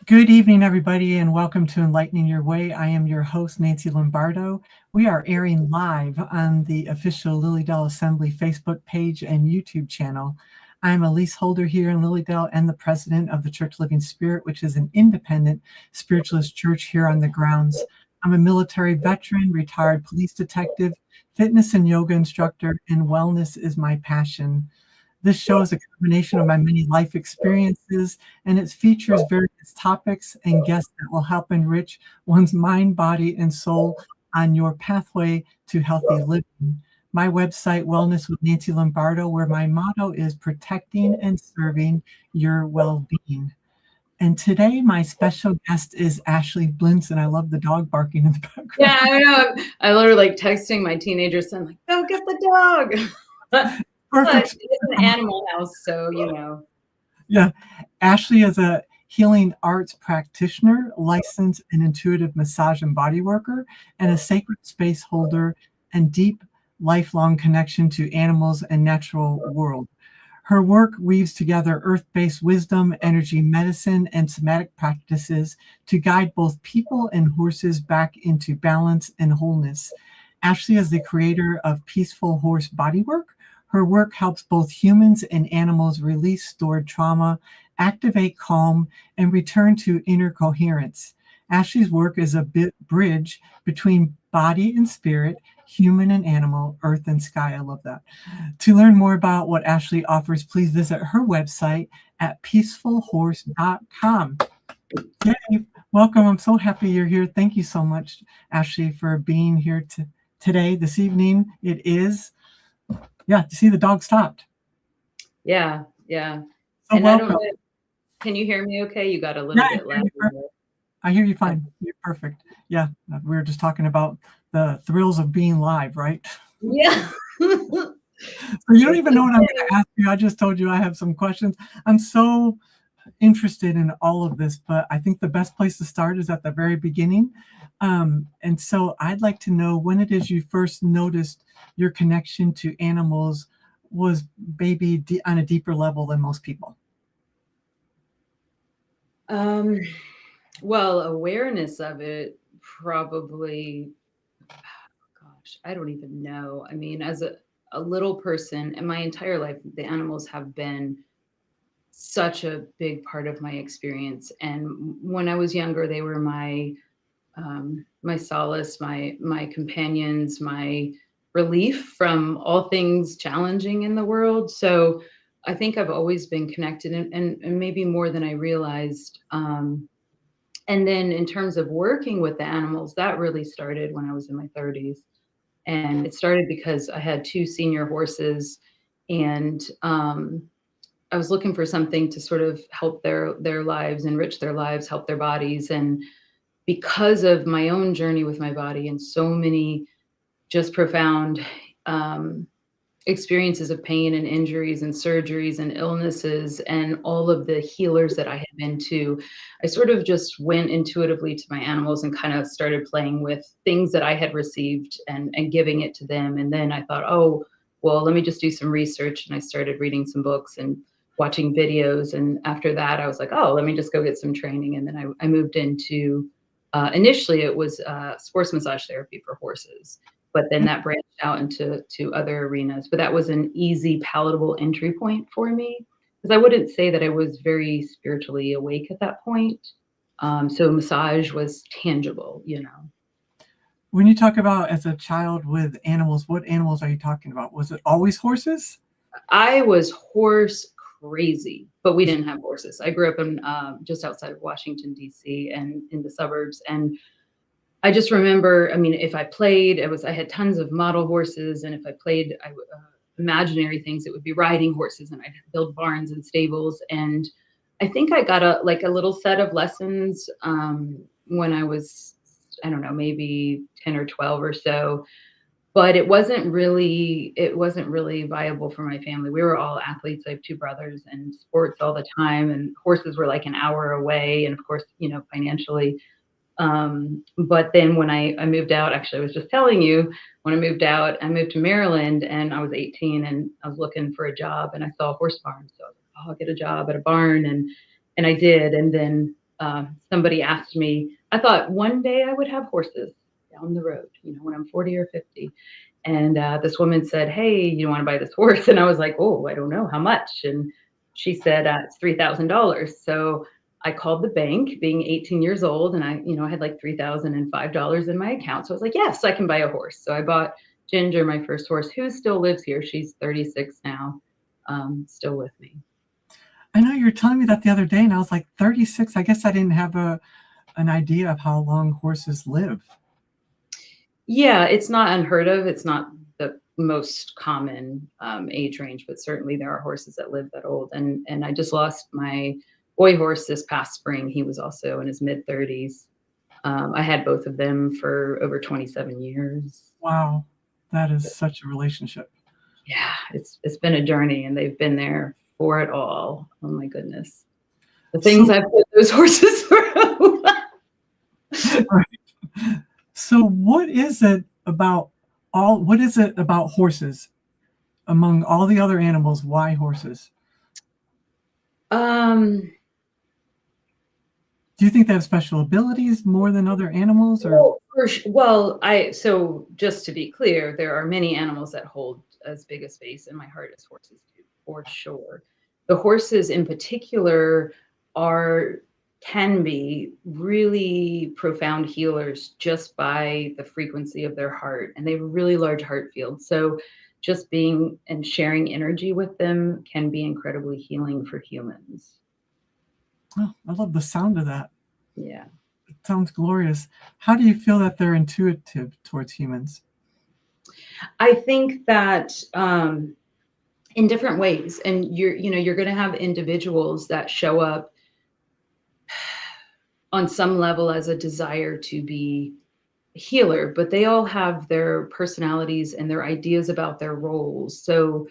Good evening, everybody, and welcome to Enlightening Your Way. I am your host, Nancy Lombardo. We are airing live on the official Lilydale Assembly Facebook page and YouTube channel. I'm a leaseholder here in Lilydale and the president of the Church Living Spirit, which is an independent spiritualist church here on the grounds. I'm a military veteran, retired police detective, fitness and yoga instructor, and wellness is my passion. This show is a combination of my many life experiences, and it features various topics and guests that will help enrich one's mind, body, and soul on your pathway to healthy living. My website, Wellness with Nancy Lombardo, where my motto is protecting and serving your well-being. And today, my special guest is Ashley Blinson. I love the dog barking in the background. Yeah, I know. I literally like texting my teenager son, like, go get the dog. But Perfect. it's an animal house, so Yeah. Ashley is a healing arts practitioner, licensed and intuitive massage and body worker, and a sacred space holder and deep lifelong connection to animals and natural world. Her work weaves together earth-based wisdom, energy medicine, and somatic practices to guide both people and horses back into balance and wholeness. Ashley is the creator of Peaceful Horse Bodywork. Her work helps both humans and animals release stored trauma, activate calm, and return to inner coherence. Ashley's work is a bridge between body and spirit, human and animal, earth and sky. I love that. To learn more about what Ashley offers, please visit her website at peacefulhorse.com. Yay, welcome. I'm so happy you're here. Thank you so much, Ashley, for being here today, this evening. It is, to see the dog stopped. Yeah. So And welcome. I don't know, can you hear me okay? You got a little bit louder. I hear you fine. You're perfect. Yeah, we were just talking about the thrills of being live, right? Yeah. So you don't even know what I'm going to ask you. I just told you I have some questions. I'm so interested in all of this, but I think the best place to start is at the very beginning. And so I'd like to know when it is you first noticed your connection to animals was maybe on a deeper level than most people. Well, awareness of it probably, gosh, I don't even know. I mean, as a little person, and my entire life, the animals have been such a big part of my experience. And when I was younger, they were my solace, my companions, my relief from all things challenging in the world. So I think I've always been connected, and maybe more than I realized. And then in terms of working with the animals, that really started when I was in my 30s. And it started because I had two senior horses, and I was looking for something to sort of help their lives, enrich their lives, help their bodies. And because of my own journey with my body and so many just profound experiences of pain and injuries and surgeries and illnesses and all of the healers that I had been to, I sort of just went intuitively to my animals and kind of started playing with things that I had received and giving it to them. And then I thought, oh, well, let me just do some research. And I started reading some books and watching videos. And after that, I was like, oh, let me just go get some training. And then I moved into, initially it was sports massage therapy for horses, but then that branched out into other arenas. But that was an easy, palatable entry point for me, because I wouldn't say that I was very spiritually awake at that point. So massage was tangible. When you talk about as a child with animals, what animals are you talking about? Was it always horses? I was horse crazy, but we didn't have horses. I grew up in just outside of Washington, D.C. and in the suburbs. And I just remember, I mean, if I played, I had tons of model horses. And if I played imaginary things, it would be riding horses, and I'd build barns and stables. And I think I got a little set of lessons when I was, I don't know, maybe 10 or 12 or so. But it wasn't really viable for my family. We were all athletes. I have two brothers, and sports all the time, and horses were like an hour away. And of course, financially. But then when I moved out, actually, I was just telling you, when I moved out, I moved to Maryland, and I was 18, and I was looking for a job, and I saw a horse barn. So I was like, oh, I'll get a job at a barn. And I did. And then somebody asked me, I thought one day I would have horses down the road, when I'm 40 or 50. And this woman said, "Hey, you want to buy this horse?" And I was like, "Oh, I don't know how much." And she said, "It's $3,000." So I called the bank, being 18 years old, and I had like $3,005 in my account. So I was like, "Yes, I can buy a horse." So I bought Ginger, my first horse, who still lives here. She's 36 now, still with me. I know you were telling me that the other day, and I was like, 36. I guess I didn't have an idea of how long horses live. Yeah, it's not unheard of. It's not the most common age range, but certainly there are horses that live that old. And I just lost my boy horse this past spring. He was also in his mid 30s. I had both of them for over 27 years. Wow, that is such a relationship. Yeah, it's been a journey, and they've been there for it all. Oh my goodness, the things So, I've put those horses through. right. So, what is it about horses among all the other animals? Why horses? um, Do you think they have special abilities more than other animals, or? Well, I so just to be clear, there are many animals that hold as big a space in my heart as horses do, for sure. The horses in particular are can be really profound healers just by the frequency of their heart, and they have a really large heart field. So just being and sharing energy with them can be incredibly healing for humans. Oh, I love the sound of that. Yeah. It sounds glorious. How do you feel that they're intuitive towards humans? I think that in different ways, and you're going to have individuals that show up on some level as a desire to be a healer, but they all have their personalities and their ideas about their roles. So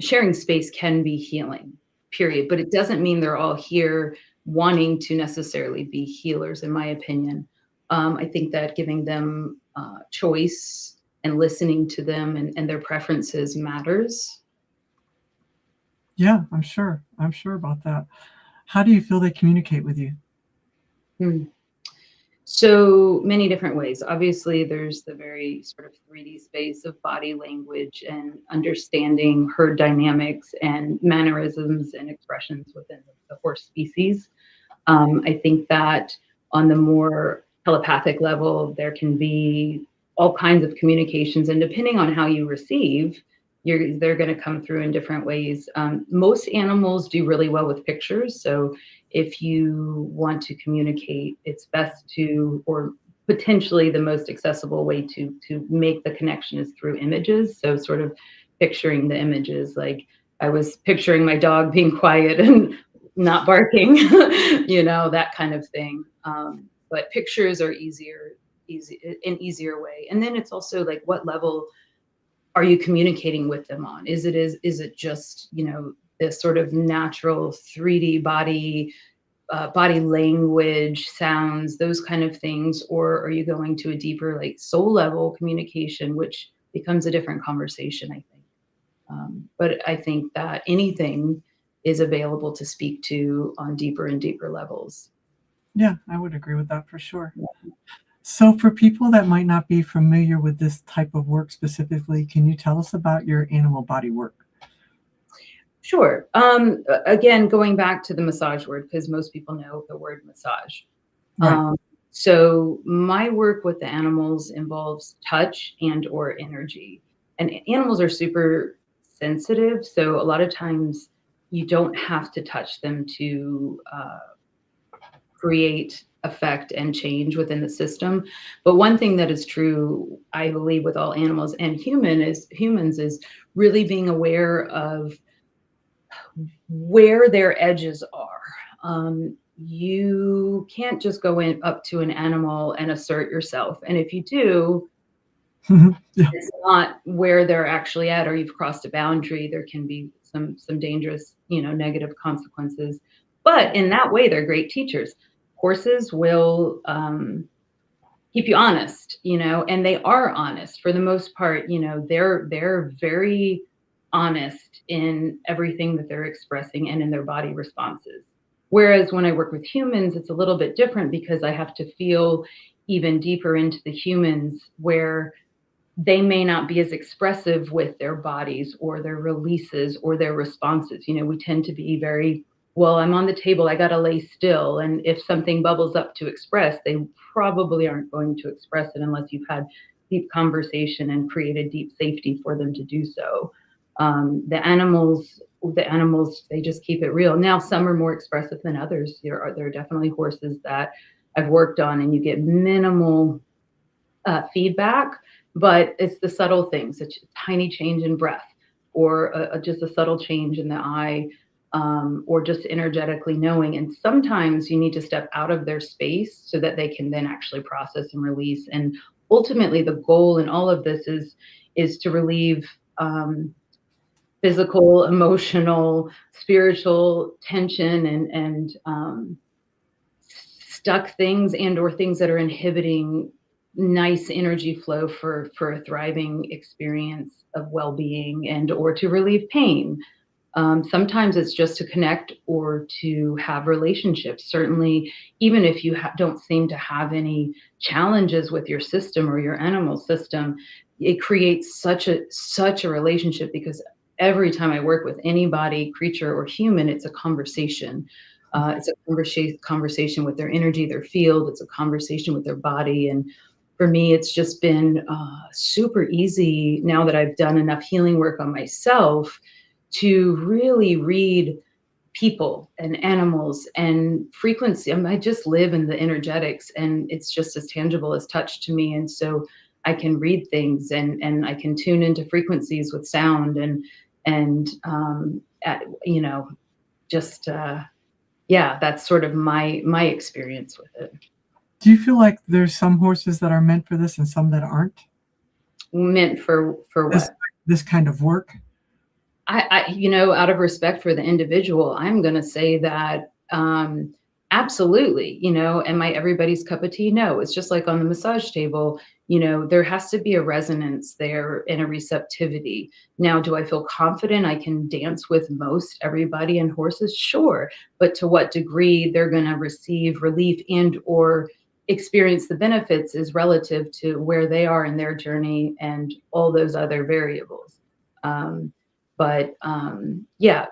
sharing space can be healing, period, but it doesn't mean they're all here wanting to necessarily be healers, in my opinion. I think that giving them choice and listening to them and their preferences matters. Yeah, I'm sure. I'm sure about that. How do you feel they communicate with you? Hmm. So many different ways. Obviously, there's the very sort of 3D space of body language and understanding herd dynamics and mannerisms and expressions within the horse species. I think that on the more telepathic level, there can be all kinds of communications, and depending on how you receive, they're going to come through in different ways. Most animals do really well with pictures, so if you want to communicate, it's best to, or potentially the most accessible way to make the connection is through images. So sort of picturing the images, like I was picturing my dog being quiet and not barking, that kind of thing. But pictures are an easier way. And then it's also like, what level are you communicating with them on? Is it just, this sort of natural 3D body language, sounds, those kind of things, or are you going to a deeper like soul level communication, which becomes a different conversation, I think. But I think that anything is available to speak to on deeper and deeper levels. Yeah, I would agree with that for sure. So, for people that might not be familiar with this type of work specifically, can you tell us about your animal body work? Sure. Again, going back to the massage word, because most people know the word massage. Right. Um, so my work with the animals involves touch and or energy. And animals are super sensitive, so a lot of times you don't have to touch them to create effect and change within the system. But one thing that is true, I believe, with all animals and humans is really being aware of where their edges are. You can't just go in up to an animal and assert yourself. And if you do, Yeah. it's not where they're actually at, or you've crossed a boundary. There can be some dangerous, negative consequences. But in that way, they're great teachers. Horses will keep you honest, and they are honest for the most part. They're very honest in everything that they're expressing and in their body responses. Whereas when I work with humans, it's a little bit different because I have to feel even deeper into the humans where they may not be as expressive with their bodies or their releases or their responses. We tend to be very, well, I'm on the table, I got to lay still. And if something bubbles up to express, they probably aren't going to express it unless you've had deep conversation and created deep safety for them to do so. The animals, they just keep it real. Now, some are more expressive than others. There are definitely horses that I've worked on, and you get minimal feedback, but it's the subtle things, a tiny change in breath, or just a subtle change in the eye, or just energetically knowing. And sometimes you need to step out of their space so that they can then actually process and release. And ultimately, the goal in all of this is to relieve physical, emotional, spiritual tension and stuck things and or things that are inhibiting nice energy flow for a thriving experience of well-being and or to relieve pain. Sometimes it's just to connect or to have relationships. Certainly, even if you don't seem to have any challenges with your system or your animal system, it creates such a relationship because every time I work with anybody, creature or human, it's a conversation. It's a conversation with their energy, their field. It's a conversation with their body. And for me, it's just been super easy now that I've done enough healing work on myself to really read people and animals and frequency. I just live in the energetics, and it's just as tangible as touch to me. And so I can read things, and I can tune into frequencies with sound and just yeah, that's sort of my experience with it. Do you feel like there's some horses that are meant for this and some that aren't? Meant for This what? this kind of work? Out of respect for the individual, I'm going to say that absolutely. Am I everybody's cup of tea? No. It's just like on the massage table. There has to be a resonance there and a receptivity. Now, do I feel confident I can dance with most everybody and horses? Sure, but to what degree they're going to receive relief and or experience the benefits is relative to where they are in their journey and all those other variables. Um, but yeah,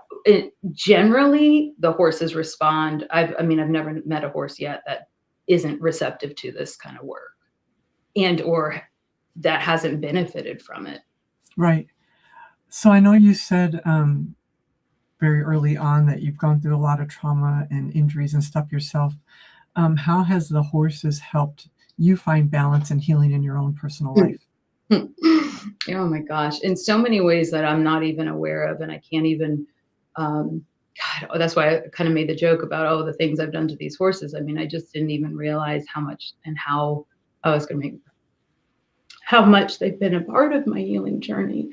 generally the horses respond. I've never met a horse yet that isn't receptive to this kind of work and or that hasn't benefited from it. Right. So I know you said very early on that you've gone through a lot of trauma and injuries and stuff yourself. How has the horses helped you find balance and healing in your own personal life? Oh my gosh, in so many ways that I'm not even aware of, and I can't even. God, that's why I kind of made the joke about the things I've done to these horses. I just didn't even realize how much and how I was going to make how much they've been a part of my healing journey.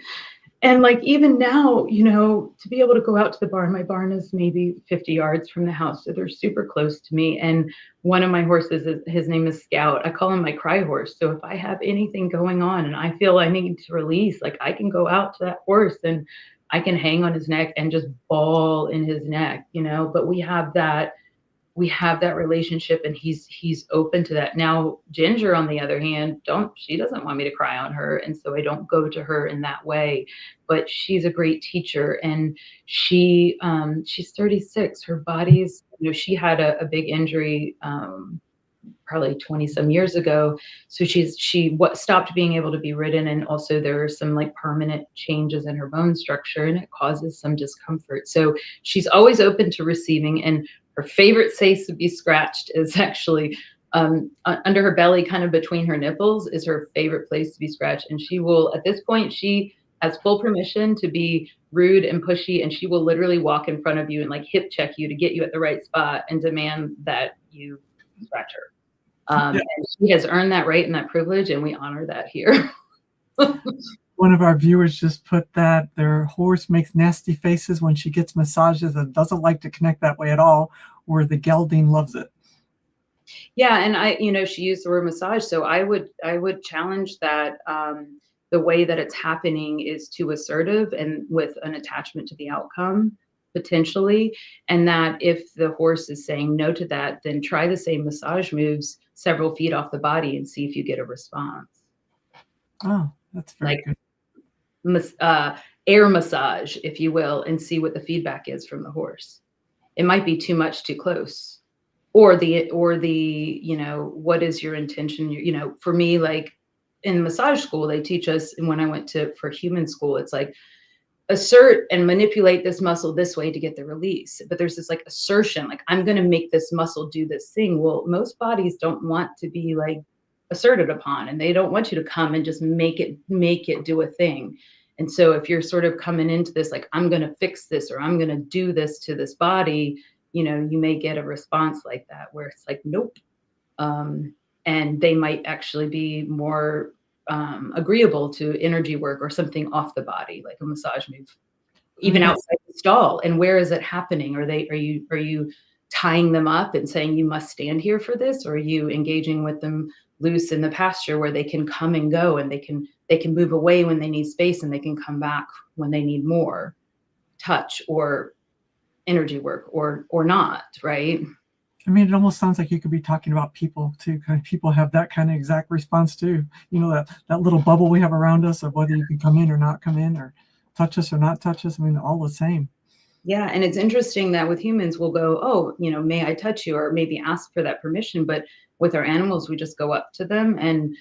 And like even now, to be able to go out to the barn, my barn is maybe 50 yards from the house. So they're super close to me. And one of my horses, his name is Scout. I call him my cry horse. So if I have anything going on and I feel I need to release, like I can go out to that horse and I can hang on his neck and just bawl in his neck. But we have that relationship, and he's open to that. Now Ginger, on the other hand, she doesn't want me to cry on her, and so I don't go to her in that way. But she's a great teacher, and she's 36. Her body's, she had a big injury, probably 20 some years ago. So she stopped being able to be ridden, and also there are some like permanent changes in her bone structure, and it causes some discomfort. So she's always open to receiving, and her favorite place to be scratched is actually under her belly, kind of between her nipples, is her favorite place to be scratched. And she will, at this point, she has full permission to be rude and pushy, and she will literally walk in front of you and like hip check you to get you at the right spot and demand that you scratch her. Yeah. And she has earned that right and that privilege, and we honor that here. One of our viewers just put that their horse makes nasty faces when she gets massages and doesn't like to connect that way at all, where the gelding loves it. Yeah, and she used the word massage, so I would challenge that. The way that it's happening is too assertive and with an attachment to the outcome. potentially, and that if the horse is saying no to that, then try the same massage moves several feet off the body and see if you get a response. Oh, that's very Like good. mas air massage, if you will, and see what the feedback is from the horse. It might be too much too close. Or the, what is your intention? For me, like in massage school, they teach us, and when I went to for human school, it's like assert and manipulate this muscle this way to get the release. But there's this like assertion, like I'm going to make this muscle do this thing. Well, most bodies don't want to be like asserted upon, and they don't want you to come and just make it do a thing. And so if you're sort of coming into this like I'm going to fix this or I'm going to do this to this body, you may get a response like that where it's like nope. um, and they might actually be more agreeable to energy work or something off the body, like a massage move, I even mean, outside the stall. And where is it happening? Are you tying them up and saying you must stand here for this, or are you engaging with them loose in the pasture where they can come and go and they can move away when they need space and they can come back when they need more touch or energy work or not, right? it almost sounds like you could be talking about people too. Kind of people have that kind of exact response too. That little bubble we have around us of whether you can come in or not come in, or touch us or not touch us. All the same. Yeah, and it's interesting that with humans, we'll go, "Oh, may I touch you?" Or maybe ask for that permission. But with our animals, we just go up to them and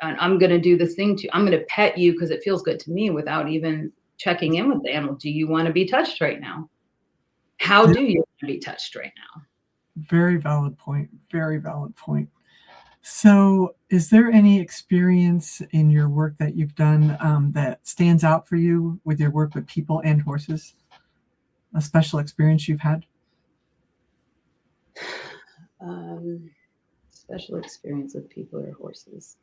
I'm going to do this thing to you. I'm going to pet you because it feels good to me without even checking in with the animal. Do you want to be touched right now? How Yeah, do you want to be touched right now? very valid point. Very valid point. So, is there any experience in your work that you've done that stands out for you with your work with people and horses? A special experience you've had? Um, Special experience with people or horses.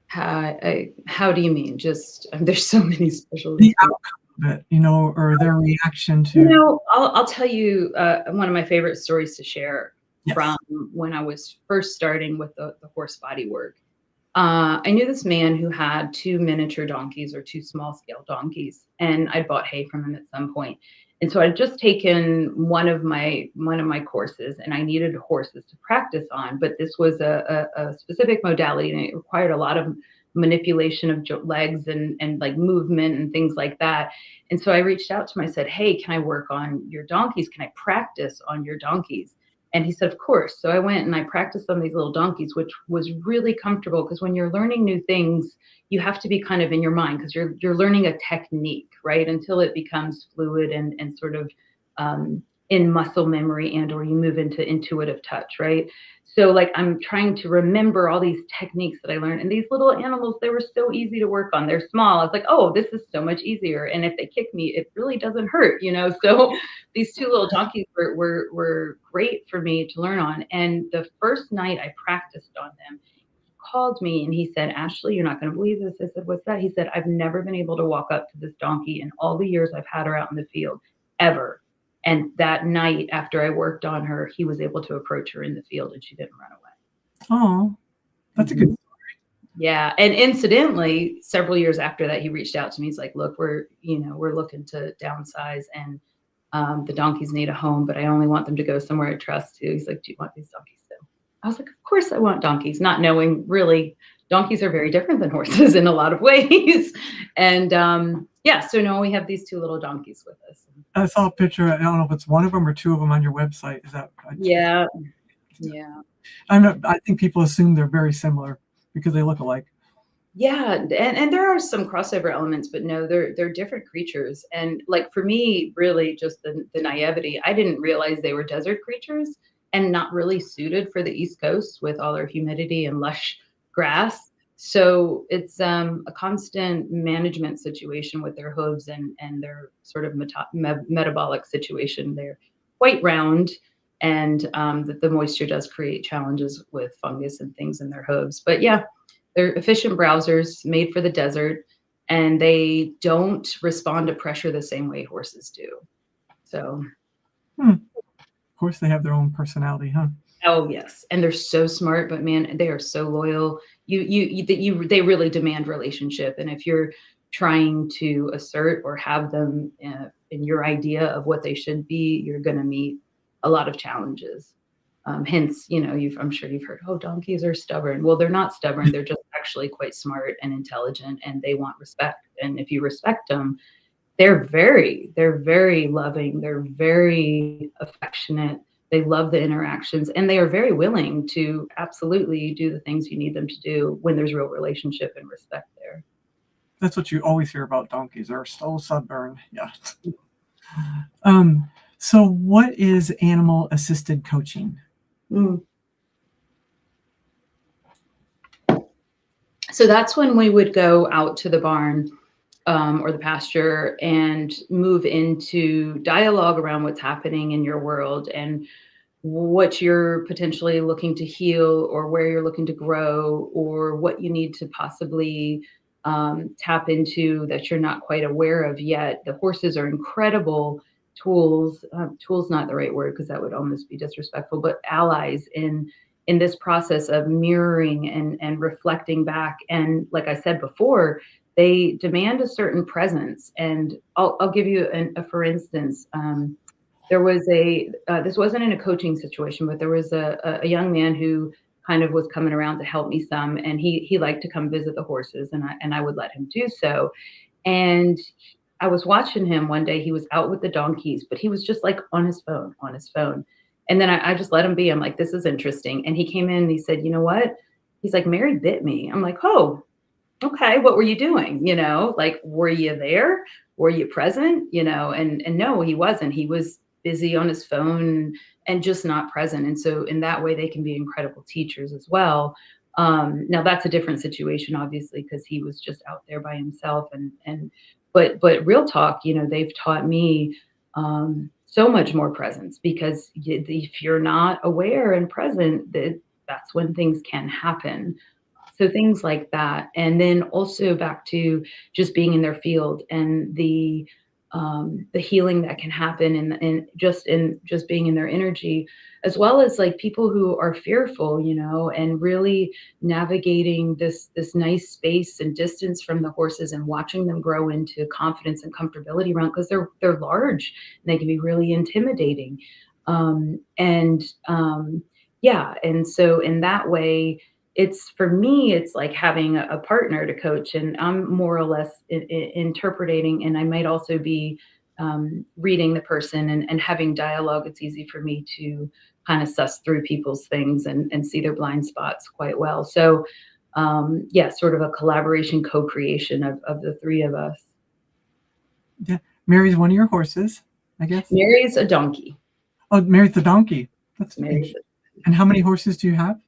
How do you mean? Just there's so many special The experiences. outcome of it, or their reaction to, I'll tell you one of my favorite stories to share from yes. when I was first starting with the horse body work. I knew this man who had two miniature donkeys or two small scale donkeys, and I'd bought hay from him at some point. And so I'd just taken one of my courses, and I needed horses to practice on. But this was a specific modality, and it required a lot of manipulation of legs and like movement and things like that. And so I reached out to him. I said, "Hey, can I work on your donkeys? Can I practice on your donkeys?" And he said, "Of course." So I went and I practiced on these little donkeys, which was really comfortable because when you're learning new things, you have to be kind of in your mind because you're learning a technique, right? Until it becomes fluid and sort of in muscle memory and or you move into intuitive touch, right? So like I'm trying to remember all these techniques that I learned. And these little animals, they were so easy to work on. They're small. I was like, oh, this is so much easier. And if they kick me, it really doesn't hurt. So these two little donkeys were great for me to learn on. And the first night I practiced on them, he called me and he said, "Ashley, you're not going to believe this." I said, "What's that?" He said, "I've never been able to walk up to this donkey in all the years I've had her out in the field, ever." And that night after I worked on her, he was able to approach her in the field and she didn't run Oh, that's a away. good. Yeah, and incidentally, several years after that, he reached out to me. He's like, "Look, we're looking to downsize, and the donkeys need a home, but I only want them to go somewhere I trust too." He's like, "Do you want these donkeys still?" I was like, "Of course I want donkeys," not knowing really donkeys are very different than horses in a lot of ways. And yeah, so now we have these two little donkeys with us. I saw a picture. I don't know if it's one of them or two of them on your website. Is that? Yeah, yeah. I think people assume they're very similar because they look alike. Yeah, and there are some crossover elements, but no, they're different creatures. And like for me, really just the naivety, I didn't realize they were desert creatures and not really suited for the East Coast with all our humidity and lush grass. So it's a constant management situation with their hooves and their sort of metabolic situation. They're quite round, and the moisture does create challenges with fungus and things in their hooves. But yeah, they're efficient browsers made for the desert, and they don't respond to pressure the same way horses do. So, Hmm. Of course, they have their own personality, huh? oh yes, and they're so smart, but man, they are so loyal. They really demand relationship, and if you're trying to assert or have them in your idea of what they should be, you're going to meet a lot of challenges. Hence, I'm sure you've heard, oh, donkeys are stubborn. Well, they're not stubborn. They're just actually quite smart and intelligent, and they want respect. And if you respect them, they're very loving. They're very affectionate. They love the interactions, and they are very willing to absolutely do the things you need them to do when there's real relationship and respect there. That's what you always hear about donkeys. They're so stubborn. Yeah. Um, so what is animal assisted coaching? Mm. So that's when we would go out to the barn or the pasture and move into dialogue around what's happening in your world and what you're potentially looking to heal or where you're looking to grow or what you need to possibly tap into that you're not quite aware of yet. The horses are incredible tools. Tools not the right word because that would almost be disrespectful, but allies in this process of mirroring and reflecting back. And like I said before, they demand a certain presence. And I'll give you a for instance. There was this wasn't in a coaching situation, but there was a young man who kind of was coming around to help me some, and he liked to come visit the horses, and I would let him do so. And I was watching him one day. He was out with the donkeys, but he was just like on his phone. And then I just let him be. I'm like, this is interesting. And he came in and he said, you know what? He's like, Mary bit me. I'm like, oh, okay, what were you doing? Like, were you there? Were you present? And no, he wasn't. He was busy on his phone and just not present. And so in that way, they can be incredible teachers as well. Now that's a different situation, obviously, because he was just out there by himself. But real talk, they've taught me so much more presence because if you're not aware and present, that's when things can happen. So things like that. And then also back to just being in their field and the healing that can happen in just being in their energy, as well as like people who are fearful, and really navigating this nice space and distance from the horses and watching them grow into confidence and comfortability around because they're large and they can be really intimidating. And yeah, and so in that way, it's for me, it's like having a partner to coach, and I'm more or less interpreting, and I might also be reading the person and having dialogue. It's easy for me to kind of suss through people's things and see their blind spots quite well. So, yeah, sort of a collaboration, co-creation of the three of us. Yeah. Mary's one of your horses, I guess. Mary's a donkey. Oh, Mary's the donkey. That's Mary's interesting. And how many horses do you have?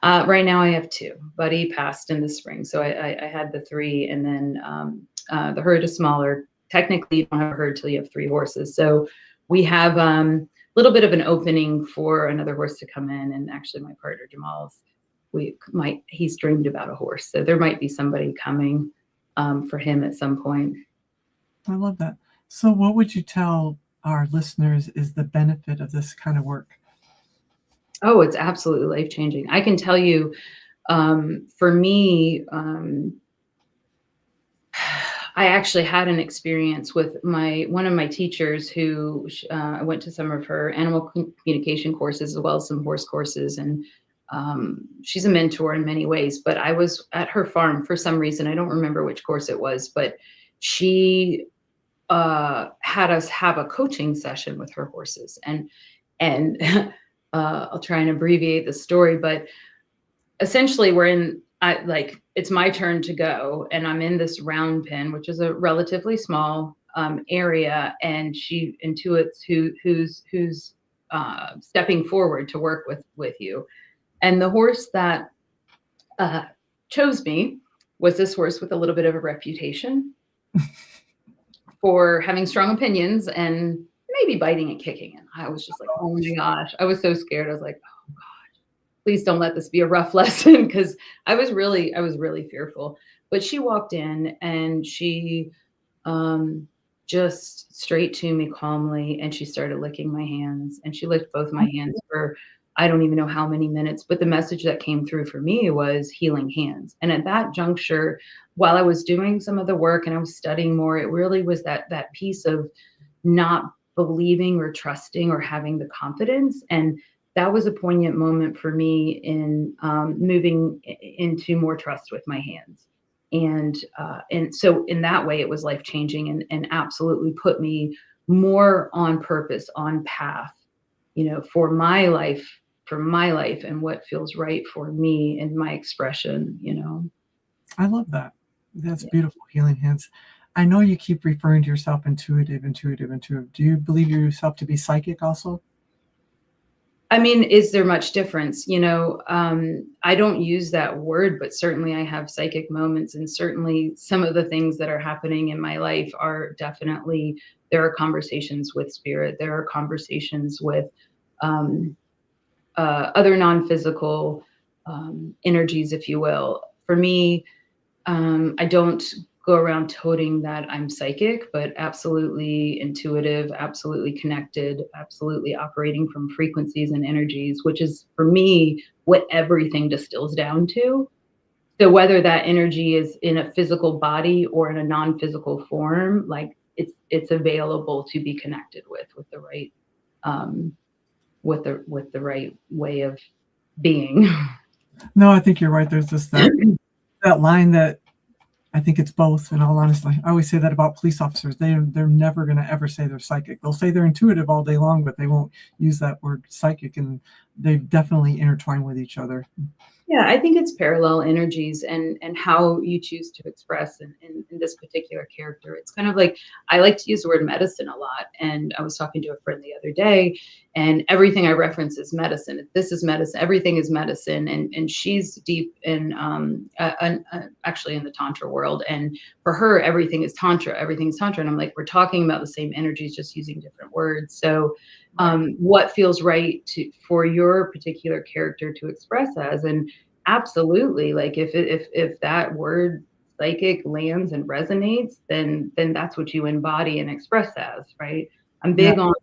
Right now I have two. Buddy passed in the spring, so I had the three, and then the herd is smaller. Technically, you don't have a herd till you have three horses. So we have a little bit of an opening for another horse to come in. And actually, my partner Jamal's he's dreamed about a horse, so there might be somebody coming for him at some point. I love that. So, what would you tell our listeners is the benefit of this kind of work? Oh, it's absolutely life changing. I can tell you, for me, I actually had an experience with one of my teachers who I went to some of her animal communication courses as well as some horse courses, and she's a mentor in many ways. But I was at her farm for some reason. I don't remember which course it was, but she had us have a coaching session with her horses, and I'll try and abbreviate the story, but essentially it's my turn to go, and I'm in this round pen, which is a relatively small area, and she intuits who's stepping forward to work with you. And the horse that chose me was this horse with a little bit of a reputation for having strong opinions and maybe biting and kicking. And I was just like, oh my gosh, I was so scared. I was like, oh God, please don't let this be a rough lesson, because I was really fearful. But she walked in and she just straight to me calmly, and she started licking my hands, and she licked both my hands for I don't even know how many minutes, but the message that came through for me was healing hands. And at that juncture, while I was doing some of the work and I was studying more, it really was that piece of not believing or trusting or having the confidence. And that was a poignant moment for me in moving into more trust with my hands. And so in that way, it was life changing, and absolutely put me more on purpose, on path, for my life and what feels right for me and my expression. I love that. That's Yeah. beautiful, healing hands. I know you keep referring to yourself intuitive, intuitive, intuitive. Do you believe yourself to be psychic also? I mean, is there much difference? I don't use that word, but certainly I have psychic moments, and certainly some of the things that are happening in my life are definitely, there are conversations with spirit, there are conversations with um, other non-physical energies, if you will. For me, I don't go around toting that I'm psychic, but absolutely intuitive, absolutely connected, absolutely operating from frequencies and energies, which is for me what everything distills down to. So whether that energy is in a physical body or in a non-physical form, like it's available to be connected with the right um, with the right way of being. No, I think you're right. There's just that line that I think it's both, in all honesty. I always say that about police officers. They're never going to ever say they're psychic. They'll say they're intuitive all day long, but they won't use that word psychic, and they definitely intertwine with each other. Yeah, I think it's parallel energies and how you choose to express in this particular character. It's kind of like, I like to use the word medicine a lot. And I was talking to a friend the other day, and everything I reference is medicine. This is medicine. Everything is medicine. And she's deep in actually in the tantra world. And for her, everything is tantra. Everything is tantra. And I'm like, we're talking about the same energies, just using different words. So Right. what feels right for your particular character to express as. And absolutely, like if that word psychic lands and resonates, then that's what you embody and express as, right? I'm Yeah. big on,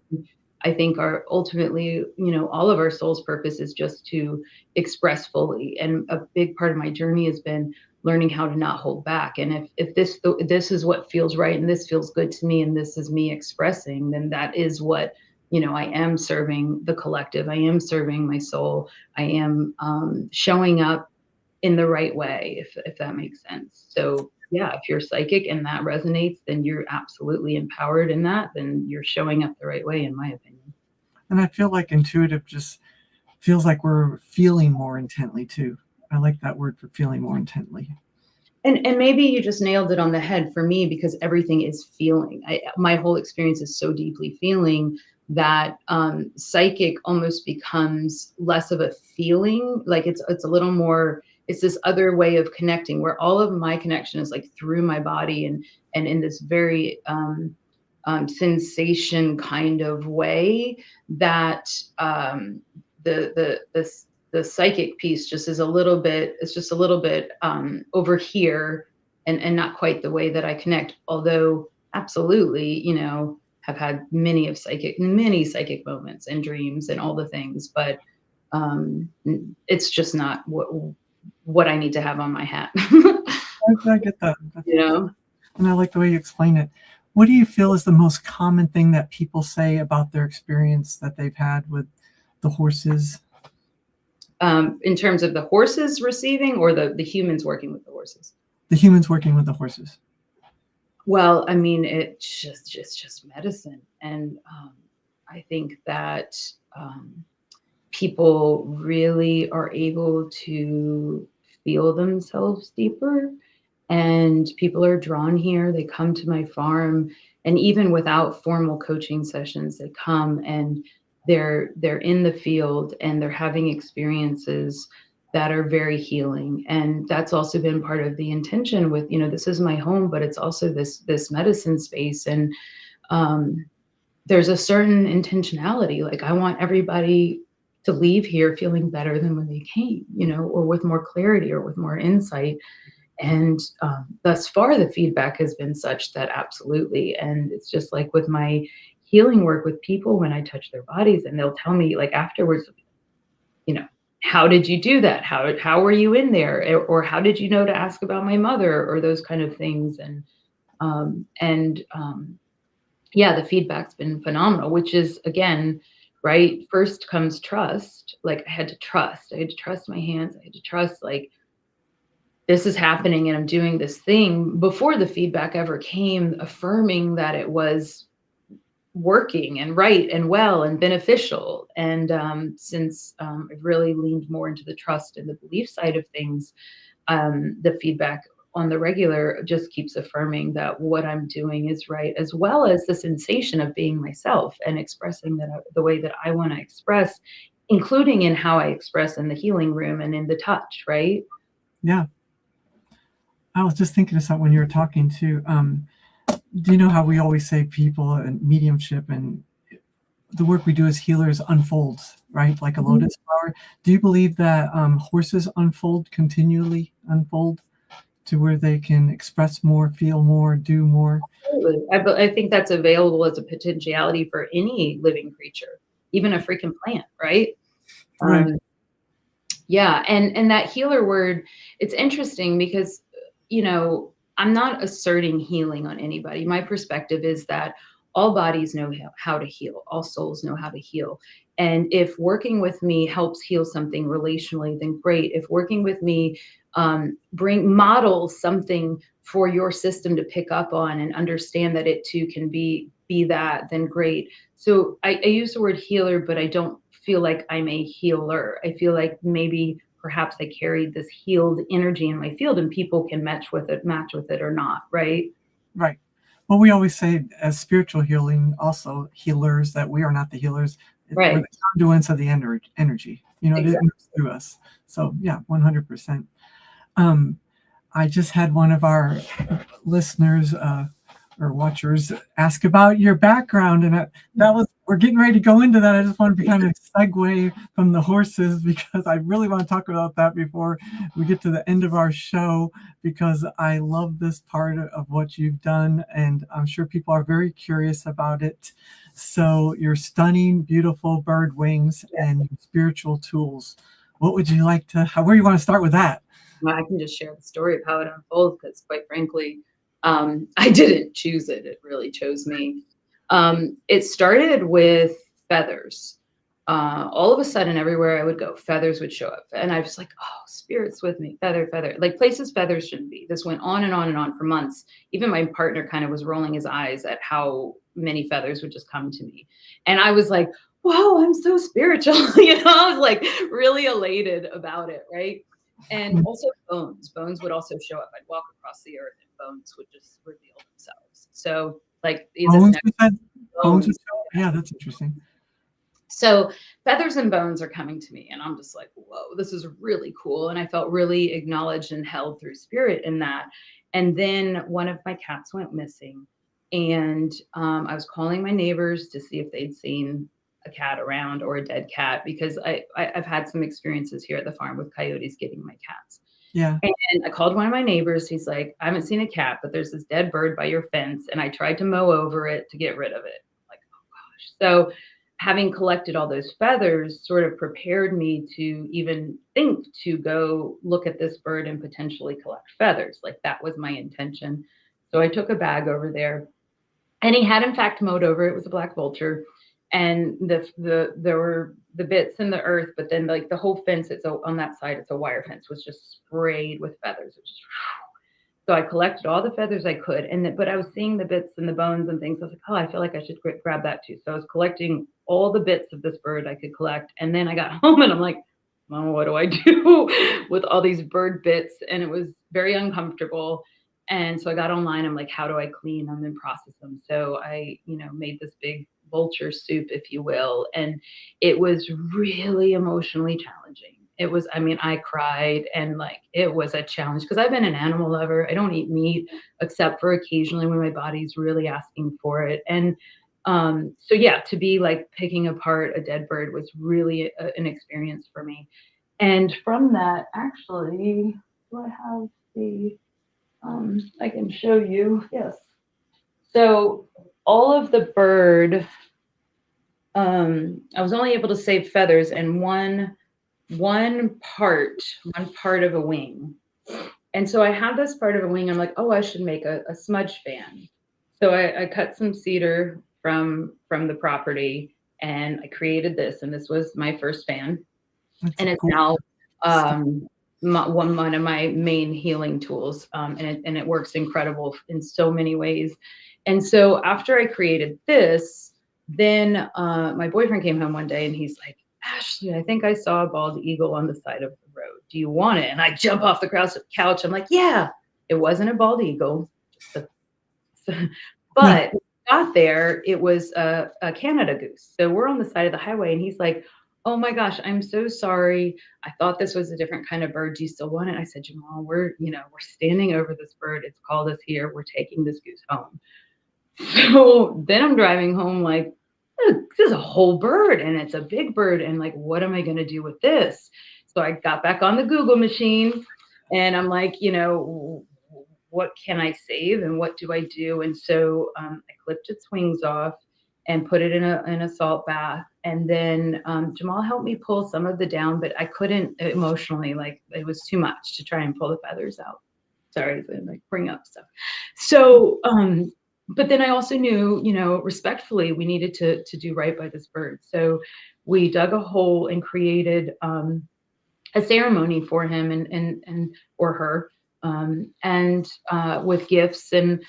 I think, our ultimately, all of our soul's purpose is just to express fully. And a big part of my journey has been learning how to not hold back. And if this is what feels right, and this feels good to me, and this is me expressing, then that is what, I am serving the collective. I am serving my soul. I am showing up in the right way, if that makes sense. So yeah, if you're psychic and that resonates, then you're absolutely empowered in that. Then you're showing up the right way, in my opinion. And I feel like intuitive just feels like we're feeling more intently too. I like that word for feeling more intently. And maybe you just nailed it on the head for me, because everything is feeling. My whole experience is so deeply feeling that psychic almost becomes less of a feeling. Like it's a little more. It's this other way of connecting, where all of my connection is like through my body, and in this very sensation kind of way that the psychic piece just is a little bit, it's just a little bit over here, and not quite the way that I connect, although absolutely, have had many psychic moments and dreams and all the things, but it's just not what I need to have on my hat. I get that. you know And I like the way you explain it. What do you feel is the most common thing that people say about their experience that they've had with the horses? in terms of the horses receiving, or the humans working with the horses. The humans working with the horses. Well, I mean, it's just medicine, and I think that people really are able to feel themselves deeper, and people are drawn here. They come to my farm, and even without formal coaching sessions, they come and they're in the field, and they're having experiences that are very healing. And that's also been part of the intention with, this is my home, but it's also this medicine space. And um, there's a certain intentionality. Like, I want everybody to leave here feeling better than when they came, or with more clarity or with more insight. And thus far, the feedback has been such that absolutely. And it's just like with my healing work with people, when I touch their bodies, and they'll tell me, like, afterwards, you know, how did you do that? How were you in there? Or how did you know to ask about my mother, or those kind of things? And yeah, the feedback's been phenomenal, which is, again, right, first comes trust. Like, I had to trust. I had to trust my hands. I had to trust, like, this is happening and I'm doing this thing, before the feedback ever came affirming that it was working and right and well and beneficial. And since I've really leaned more into the trust and the belief side of things, the feedback on the regular just keeps affirming that what I'm doing is right, as well as the sensation of being myself and expressing that the way that I want to express, including in how I express in the healing room and in the touch, right? Yeah. I was just thinking of something when you were talking too. Do you know how we always say people and mediumship and the work we do as healers unfolds, right? Like a Mhm. lotus flower. Do you believe that horses continually unfold to where they can express more, feel more, do more? Absolutely. I think that's available as a potentiality for any living creature, even a freaking plant, right? Right. Um, yeah, and that healer word, it's interesting because, I'm not asserting healing on anybody. My perspective is that all bodies know how to heal, all souls know how to heal. And if working with me helps heal something relationally, then great. If working with me bring models something for your system to pick up on and understand that it too can be that, then great. So I use the word healer, but I don't feel like I'm a healer. I feel like maybe perhaps I carried this healed energy in my field and people can match with it or not, right? Right. Well, we always say as spiritual healing, also healers, that we are not the healers. We're Right. the conduits of the energy. It Exactly. moves through us. So yeah, 100%. I just had one of our listeners or watchers ask about your background, and that was we're getting ready to go into that. I just wanted to kind of segue from the horses because I really want to talk about that before we get to the end of our show, because I love this part of what you've done, and I'm sure people are very curious about it. So your stunning, beautiful bird wings and your spiritual tools. What would you like to? Where do you want to start with that? Well, I can just share the story of how it unfolds because, quite frankly, I didn't choose it. It really chose me. It started with feathers. All of a sudden, everywhere I would go, feathers would show up. And I was like, oh, spirit's with me, feather, feather, like places feathers shouldn't be. This went on and on and on for months. Even my partner kind of was rolling his eyes at how many feathers would just come to me. And I was like, whoa, I'm so spiritual. I was like really elated about it. Right. And also bones. Bones would also show up. I'd walk across the earth and bones would just reveal themselves. So like this Bones, next you said? Bones would bones. show up? Yeah, that's interesting. So feathers and bones are coming to me, and I'm just like, whoa, this is really cool. And I felt really acknowledged and held through spirit in that. And then one of my cats went missing, and I was calling my neighbors to see if they'd seen a cat around or a dead cat, because I've had some experiences here at the farm with coyotes getting my cats. Yeah. And I called one of my neighbors. He's like, I haven't seen a cat, but there's this dead bird by your fence, and I tried to mow over it to get rid of it. I'm like, oh gosh. So having collected all those feathers sort of prepared me to even think to go look at this bird and potentially collect feathers. Like that was my intention. So I took a bag over there, and he had in fact mowed over. It was a black vulture, and there were the bits in the earth, but then like the whole fence, on that side, it's a wire fence, was just sprayed with feathers. It was just, so I collected all the feathers I could, but I was seeing the bits and the bones and things. I was like, oh, I feel like I should grab that too. So I was collecting all the bits of this bird I could collect, and then I got home and I'm like, Mama, what do I do with all these bird bits? And it was very uncomfortable. And so I got online. I'm like, how do I clean them and process them? So I, made this big vulture soup, if you will, and it was really emotionally challenging. It was, I mean, I cried, and like it was a challenge because I've been an animal lover. I don't eat meat except for occasionally when my body's really asking for it. And so yeah, to be like picking apart a dead bird was really an experience for me. And from that, actually, do I have the I can show you. Yes. So all of the bird, I was only able to save feathers, and one one part of a wing. And so I had this part of a wing. I'm like, oh, I should make a smudge fan. So I cut some cedar from the property and I created this. And this was my first fan. That's And it's gorgeous now stuff. one of my main healing tools. And it works incredible in so many ways. And so after I created this, then my boyfriend came home one day and he's like, Ashley, I think I saw a bald eagle on the side of the road. Do you want it? And I jump off the couch. I'm like, yeah, it wasn't a bald eagle. Just Yeah. but when we got there, it was a Canada goose. So we're on the side of the highway and he's like, oh my gosh, I'm so sorry. I thought this was a different kind of bird. Do you still want it? I said, Jamal, we're standing over this bird. It's called us here. We're taking this goose home. So then I'm driving home like, this is a whole bird and it's a big bird. And like, what am I going to do with this? So I got back on the Google machine and I'm like, what can I save and what do I do? And so I clipped its wings off and put it in a salt bath. And then Jamal helped me pull some of the down, but I couldn't emotionally, like it was too much to try and pull the feathers out. Sorry to like bring up stuff. So but then I also knew, respectfully, we needed to do right by this bird. So we dug a hole and created a ceremony for him and or her, and with gifts and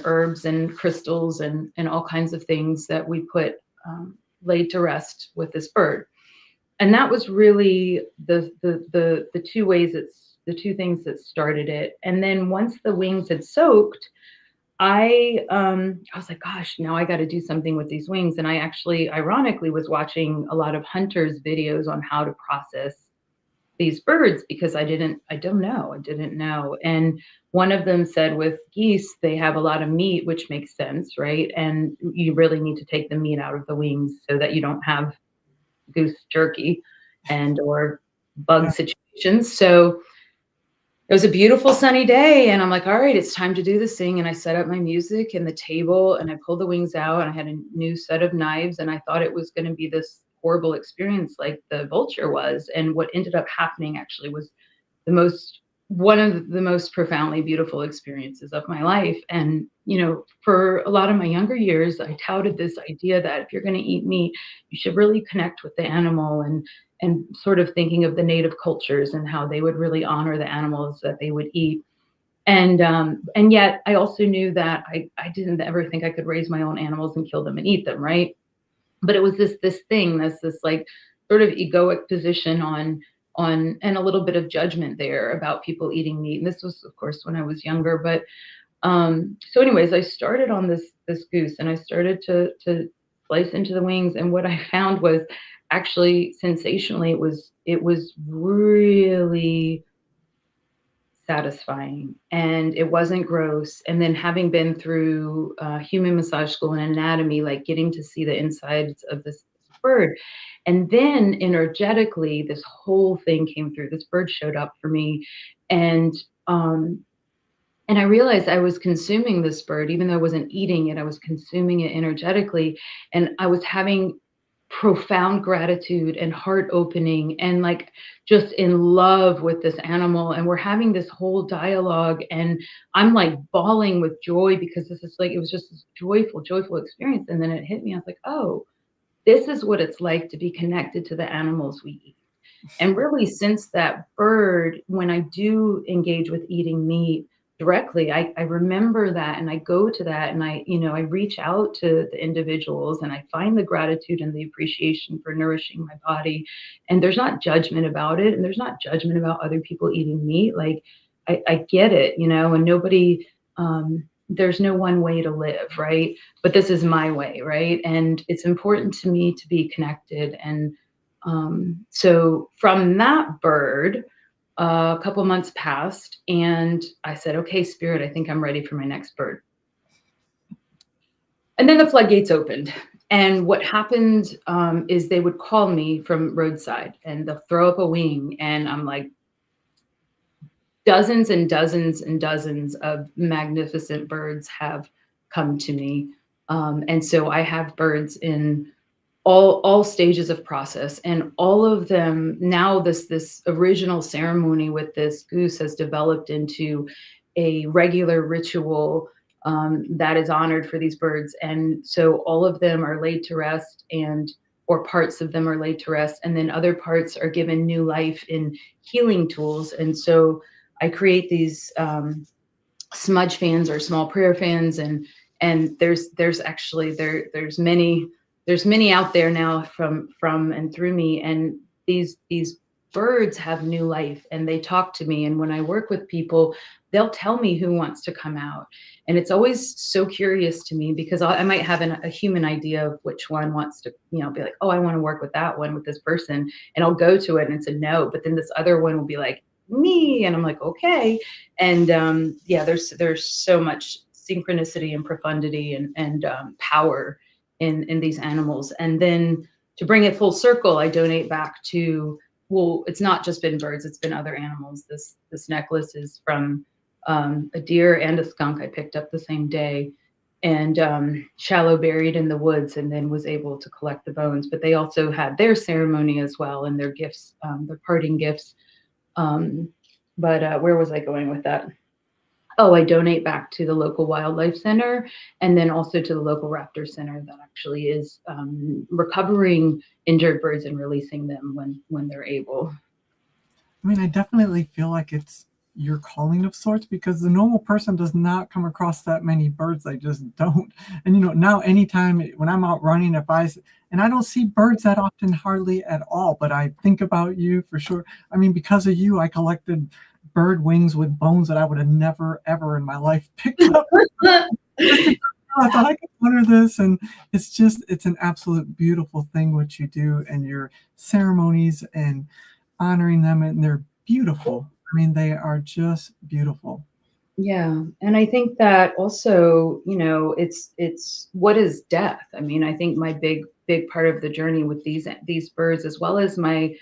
herbs and crystals and all kinds of things that we put laid to rest with this bird. And that was really the the two things that started it. And then once the wings had soaked, I was like, gosh, now I got to do something with these wings. And I actually, ironically, was watching a lot of hunters' videos on how to process these birds because I didn't know. And one of them said with geese, they have a lot of meat, which makes sense, right? And you really need to take the meat out of the wings so that you don't have goose jerky and or bug Yeah. situations. So it was a beautiful sunny day and I'm like, all right, it's time to do this thing. And I set up my music and the table and I pulled the wings out and I had a new set of knives and I thought it was going to be this horrible experience like the vulture was. And what ended up happening actually was the most one of the most profoundly beautiful experiences of my life. And, for a lot of my younger years, I touted this idea that if you're going to eat meat, you should really connect with the animal and sort of thinking of the native cultures and how they would really honor the animals that they would eat. And yet I also knew that I didn't ever think I could raise my own animals and kill them and eat them, right? But it was this thing, this like sort of egoic position on and a little bit of judgment there about people eating meat. And this was, of course, when I was younger. But so anyways, I started on this goose and I started to slice into the wings. And what I found was actually sensationally, it was really satisfying and it wasn't gross. And then having been through human massage school and anatomy, like getting to see the insides of this bird. And then energetically, this whole thing came through. This bird showed up for me. And um, and I realized I was consuming this bird, even though I wasn't eating it, I was consuming it energetically. And I was having profound gratitude and heart opening and like just in love with this animal. And we're having this whole dialogue. And I'm like bawling with joy because this is like, it was just this joyful, joyful experience. And then it hit me. I was like, oh, this is what it's like to be connected to the animals we eat. And really, since that bird, when I do engage with eating meat directly, I remember that and I go to that and I reach out to the individuals and I find the gratitude and the appreciation for nourishing my body. And there's not judgment about it. And there's not judgment about other people eating meat. Like I get it, and nobody, there's no one way to live, right? But this is my way, right? And it's important to me to be connected. And so from that bird, a couple months passed, and I said, "Okay, Spirit, I think I'm ready for my next bird." And then the floodgates opened. And what happened is they would call me from roadside, and they'll throw up a wing, and I'm like, dozens and dozens and dozens of magnificent birds have come to me, and so I have birds in all stages of process, and all of them now, this original ceremony with this goose has developed into a regular ritual that is honored for these birds. And so all of them are laid to rest, and or parts of them are laid to rest, and then other parts are given new life in healing tools. And so I create these smudge fans or small prayer fans, and there's actually there's many out there now from and through me. And these birds have new life, and they talk to me, and when I work with people, they'll tell me who wants to come out. And it's always so curious to me, because I might have a human idea of which one wants to, be like, oh, I want to work with that one, with this person, and I'll go to it and it's a no, but then this other one will be like, me, and I'm like, okay. And yeah, there's so much synchronicity and profundity and power in these animals. And then to bring it full circle, I donate back to, well, it's not just been birds, it's been other animals. This necklace is from a deer and a skunk I picked up the same day, and shallow buried in the woods, and then was able to collect the bones. But they also had their ceremony as well, and their gifts, their parting gifts. But where was I going with that? Oh, I donate back to the local wildlife center, and then also to the local raptor center that actually is recovering injured birds and releasing them when they're able. I mean, I definitely feel like it's your calling of sorts, because the normal person does not come across that many birds. They just don't. And now anytime when I'm out running, and I don't see birds that often, hardly at all, but I think about you for sure. I mean, because of you, I collected bird wings with bones that I would have never ever in my life picked up. I thought I could honor this, and it's an absolute beautiful thing what you do, and your ceremonies and honoring them, and they're beautiful. I mean, they are just beautiful. Yeah, and I think that also, it's what is death? I mean, I think my big part of the journey with these birds, as well as my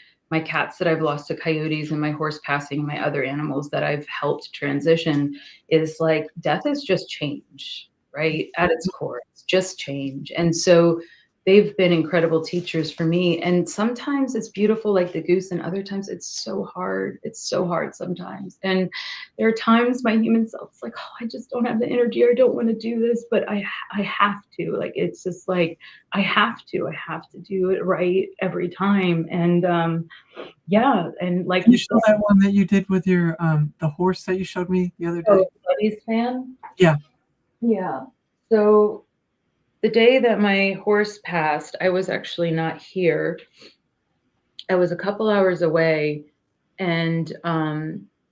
cats that I've lost to coyotes, and my horse passing, and my other animals that I've helped transition, is like death is just change, right? At its core, it's just change. And so they've been incredible teachers for me. And sometimes it's beautiful, like the goose, and other times it's so hard. It's so hard sometimes. And there are times my human self's like, oh, I just don't have the energy, or I don't want to do this, but I have to. Like, it's just like I have to do it right every time. And yeah, and like Can you you show said, that one that you did with your the horse that you showed me the other oh, day? Buddy's fan. Yeah. Yeah. So the day that my horse passed, I was actually not here. I was a couple hours away, and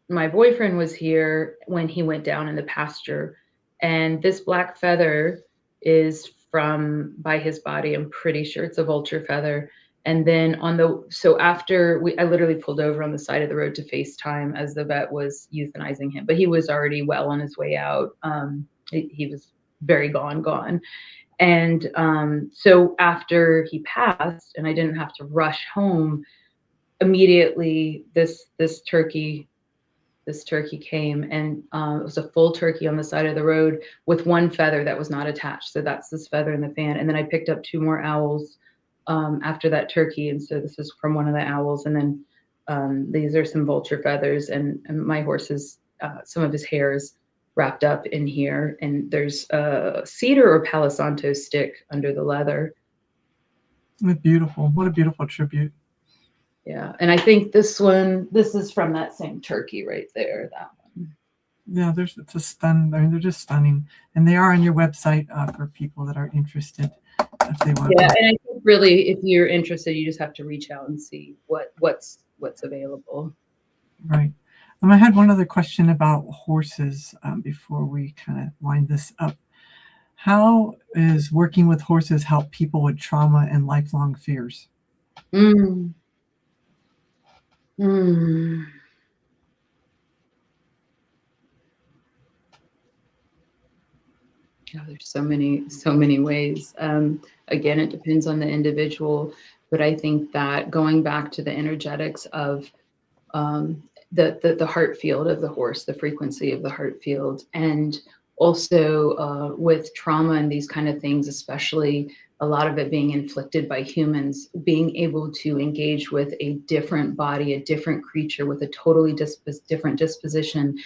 my boyfriend was here when he went down in the pasture. And this black feather is from by his body. I'm pretty sure it's a vulture feather. And then so after I literally pulled over on the side of the road to FaceTime as the vet was euthanizing him, but he was already well on his way out. He was very gone. And so after he passed, and I didn't have to rush home immediately, this turkey came, and it was a full turkey on the side of the road with one feather that was not attached. So that's this feather in the fan. And then I picked up two more owls after that turkey. And so this is from one of the owls. And then these are some vulture feathers, and my horse's some of his hairs wrapped up in here. And there's a cedar or Palo Santo stick under the leather. Beautiful. What a beautiful tribute. Yeah, and I think this is from that same turkey right there, that one. Yeah, it's a stun. I mean, they're just stunning, and they are on your website for people that are interested, if they want. Yeah, and I think really, if you're interested, you just have to reach out and see what's available. Right. I had one other question about horses before we kind of wind this up. How is working with horses help people with trauma and lifelong fears? Mm. Mm. Yeah, there's so many ways. Again, it depends on the individual, but I think that going back to the energetics of the heart field of the horse, the frequency of the heart field, and also with trauma and these kind of things, especially a lot of it being inflicted by humans, being able to engage with a different body, a different creature with a totally different disposition,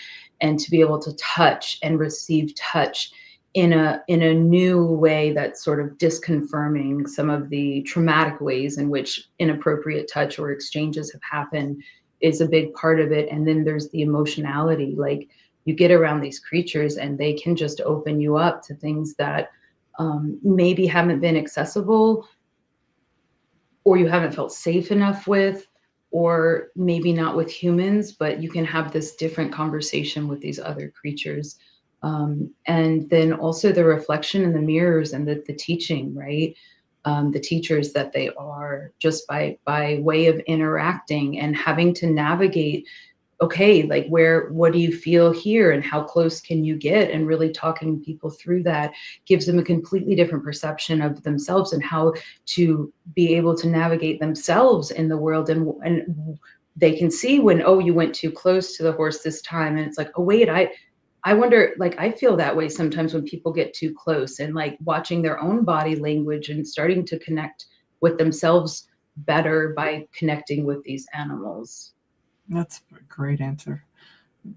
and to be able to touch and receive touch in a new way that's sort of disconfirming some of the traumatic ways in which inappropriate touch or exchanges have happened is a big part of it. And then there's the emotionality. Like, you get around these creatures and they can just open you up to things that maybe haven't been accessible, or you haven't felt safe enough with, or maybe not with humans, but you can have this different conversation with these other creatures. And then also the reflection in the mirrors and the teaching, right? The teachers that they are, just by way of interacting and having to navigate, okay, like, what do you feel here and how close can you get, and really talking people through that gives them a completely different perception of themselves and how to be able to navigate themselves in the world. And they can see when, oh, you went too close to the horse this time, and it's like, oh wait, I wonder, like, I feel that way sometimes when people get too close, and like watching their own body language and starting to connect with themselves better by connecting with these animals. That's a great answer.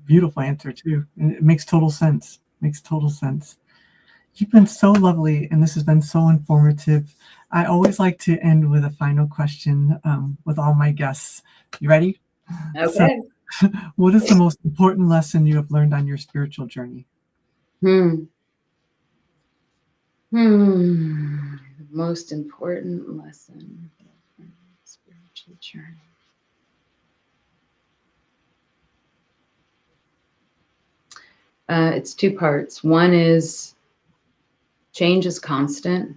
Beautiful answer too. And it makes total sense. Makes total sense. You've been so lovely, and this has been so informative. I always like to end with a final question with all my guests. You ready? Okay. So, what is the most important lesson you have learned on your spiritual journey? Most important lesson from spiritual journey. It's two parts. One is change is constant.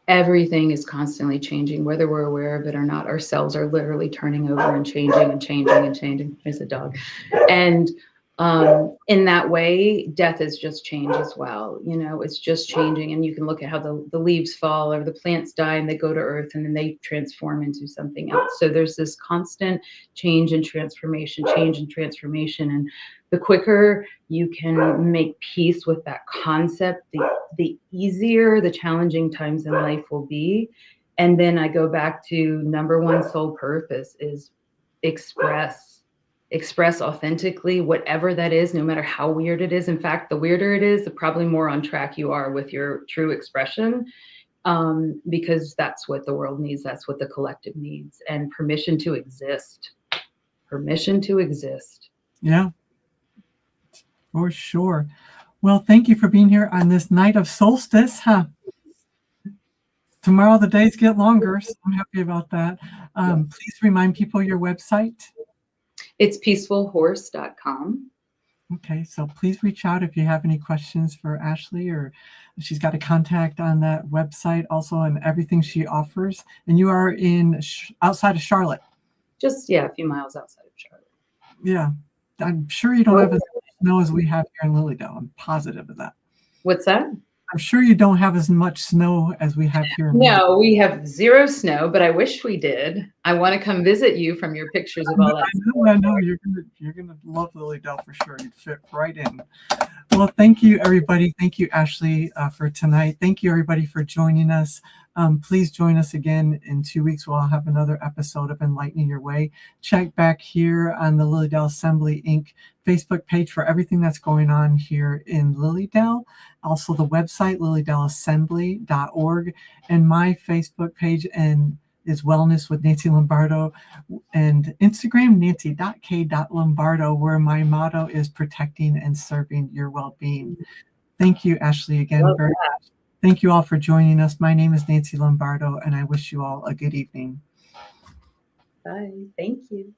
Everything is constantly changing, whether we're aware of it or not. Our cells are literally turning over and changing and changing and changing. There's a dog. And in that way, death is just change as well. You know, it's just changing. And you can look at how the leaves fall, or the plants die and they go to earth and then they transform into something else. So there's this constant change and transformation. And the quicker you can make peace with that concept, the easier the challenging times in life will be. And then I go back to number one sole purpose is express authentically, whatever that is, no matter how weird it is. In fact, the weirder it is, the probably more on track you are with your true expression, because that's what the world needs. That's what the collective needs. And permission to exist. Yeah, for sure. Well, thank you for being here on this night of solstice, huh? Tomorrow the days get longer, so I'm happy about that. Please remind people your website. It's peacefulhorse.com. Okay, so please reach out if you have any questions for Ashley, or she's got a contact on that website also, and everything she offers. And you are in outside of Charlotte. Just, a few miles outside of Charlotte. Yeah, I'm sure you don't have as much snow as we have here in Lilydale. I'm positive of that. What's that? I'm sure you don't have as much snow as we have here. No, we have zero snow, but I wish we did. I want to come visit you from your pictures of all that. I know. You're gonna love Lilydale for sure. You'd fit right in. Well, thank you, everybody. Thank you, Ashley, for tonight. Thank you, everybody, for joining us. Please join us again in 2 weeks. We'll have another episode of Enlightening Your Way. Check back here on the Lilydale Assembly Inc. Facebook page for everything that's going on here in Lilydale. Also the website, lilydaleassembly.org, and my Facebook page is Wellness with Nancy Lombardo, and Instagram, nancy.k.lombardo, where my motto is protecting and serving your well-being. Thank you, Ashley, again. Very much. Thank you all for joining us. My name is Nancy Lombardo, and I wish you all a good evening. Bye. Thank you.